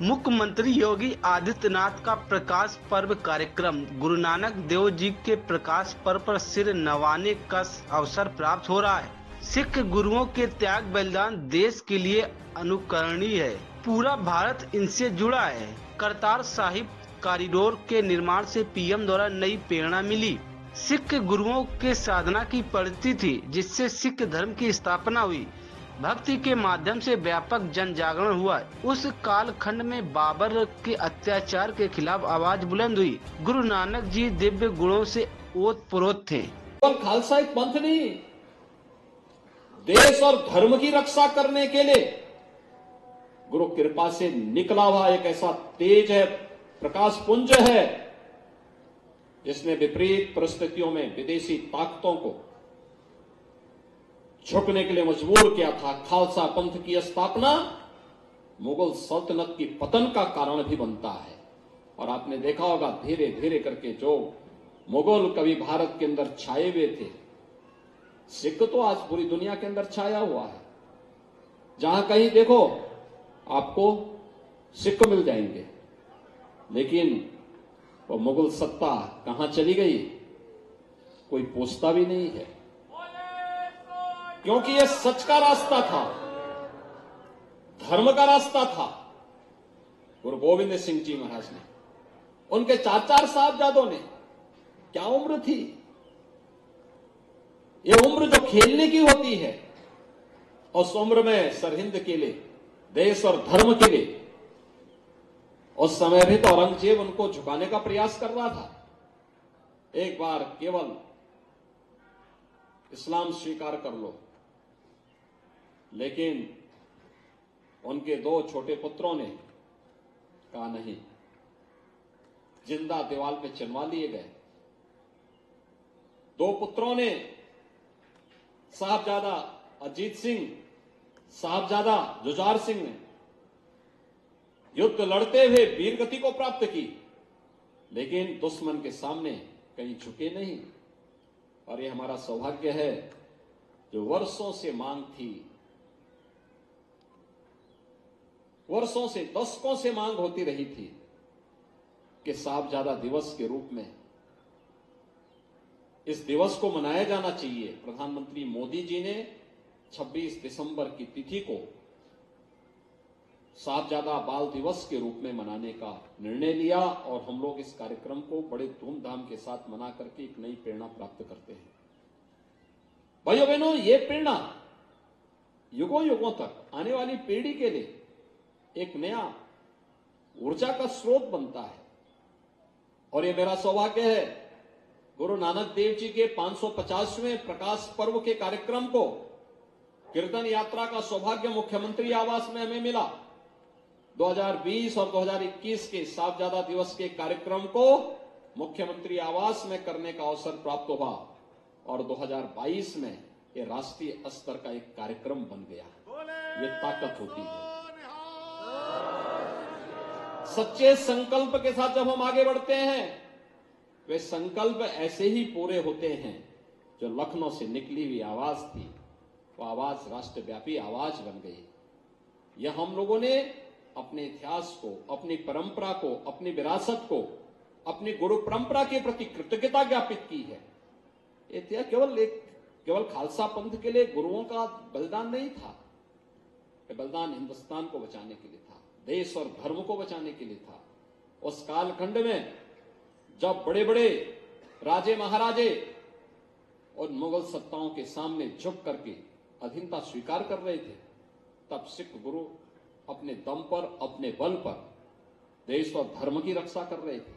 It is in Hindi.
मुख्यमंत्री योगी आदित्यनाथ का प्रकाश पर्व कार्यक्रम। गुरु नानक देव जी के प्रकाश पर्व पर सिर नवाने का अवसर प्राप्त हो रहा है। सिख गुरुओं के त्याग बलिदान देश के लिए अनुकरणीय है। पूरा भारत इनसे जुड़ा है। करतार साहिब कॉरिडोर के निर्माण से पीएम द्वारा नई प्रेरणा मिली। सिख गुरुओं के साधना की पद्धति थी, जिससे सिख धर्म की स्थापना हुई। भक्ति के माध्यम से व्यापक जन जागरण हुआ। उस कालखंड में बाबर के अत्याचार के खिलाफ आवाज बुलंद हुई। गुरु नानक जी दिव्य गुणों से ओतप्रोत थे। केवल खालसा एक पंथ नहीं, देश और धर्म की रक्षा करने के लिए गुरु कृपा से निकला हुआ एक ऐसा तेज है, प्रकाश पुंज है, जिसने विपरीत परिस्थितियों में विदेशी ताकतों को झुकने के लिए मजबूर किया था। खालसा पंथ की स्थापना मुगल सल्तनत की पतन का कारण भी बनता है। और आपने देखा होगा धीरे धीरे करके जो मुगल कभी भारत के अंदर छाए हुए थे, सिख तो आज पूरी दुनिया के अंदर छाया हुआ है। जहां कहीं देखो आपको सिख मिल जाएंगे, लेकिन वो मुगल सत्ता कहां चली गई कोई पूछता भी नहीं है, क्योंकि यह सच का रास्ता था, धर्म का रास्ता था। गुरु गोविंद सिंह जी महाराज ने, उनके चार साहबजादों ने, क्या उम्र थी, यह उम्र जो खेलने की होती है। उस उम्र में सरहिंद के लिए, देश और धर्म के लिए, उस समय भी तो औरंगजेब उनको झुकाने का प्रयास कर रहा था। एक बार केवल इस्लाम स्वीकार कर लो, लेकिन उनके दो छोटे पुत्रों ने कहा नहीं, जिंदा दीवार पे चिनवा लिए गए। दो पुत्रों ने, साहबजादा अजीत सिंह, साहबजादा जुझार सिंह ने युद्ध लड़ते हुए वीरगति को प्राप्त की, लेकिन दुश्मन के सामने कहीं झुके नहीं। और ये हमारा सौभाग्य है जो वर्षों से मांग थी, वर्षों से, दशकों से मांग होती रही थी कि साहबजादा दिवस के रूप में इस दिवस को मनाया जाना चाहिए। प्रधानमंत्री मोदी जी ने 26 दिसंबर की तिथि को साहबजादा बाल दिवस के रूप में मनाने का निर्णय लिया, और हम लोग इस कार्यक्रम को बड़े धूमधाम के साथ मना करके एक नई प्रेरणा प्राप्त करते हैं। भाइयों बहनों, ये प्रेरणा युगों युगों तक आने वाली पीढ़ी के लिए एक नया ऊर्जा का स्रोत बनता है। और ये मेरा सौभाग्य है, गुरु नानक देव जी के 550वें प्रकाश पर्व के कार्यक्रम को कीर्तन यात्रा का सौभाग्य मुख्यमंत्री आवास में हमें मिला। 2020 और 2021 के साहबजादा दिवस के कार्यक्रम को मुख्यमंत्री आवास में करने का अवसर प्राप्त हुआ, और 2022 में ये राष्ट्रीय स्तर का एक कार्यक्रम बन गया। ये ताकत होती है। सच्चे संकल्प के साथ जब हम आगे बढ़ते हैं, वे संकल्प ऐसे ही पूरे होते हैं। जो लखनऊ से निकली हुई आवाज थी, वो आवाज राष्ट्रव्यापी आवाज बन गई। यह हम लोगों ने अपने इतिहास को, अपनी परंपरा को, अपनी विरासत को, अपनी गुरु परंपरा के प्रति कृतज्ञता ज्ञापित की है। यह केवल खालसा पंथ के लिए गुरुओं का बलिदान नहीं था, यह बलिदान हिंदुस्तान को बचाने के लिए था, देश और धर्म को बचाने के लिए था। उस कालखंड में जब बड़े बड़े राजे महाराजे और मुगल सत्ताओं के सामने झुक करके अधीनता स्वीकार कर रहे थे, तब सिख गुरु अपने दम पर, अपने बल पर देश और धर्म की रक्षा कर रहे थे।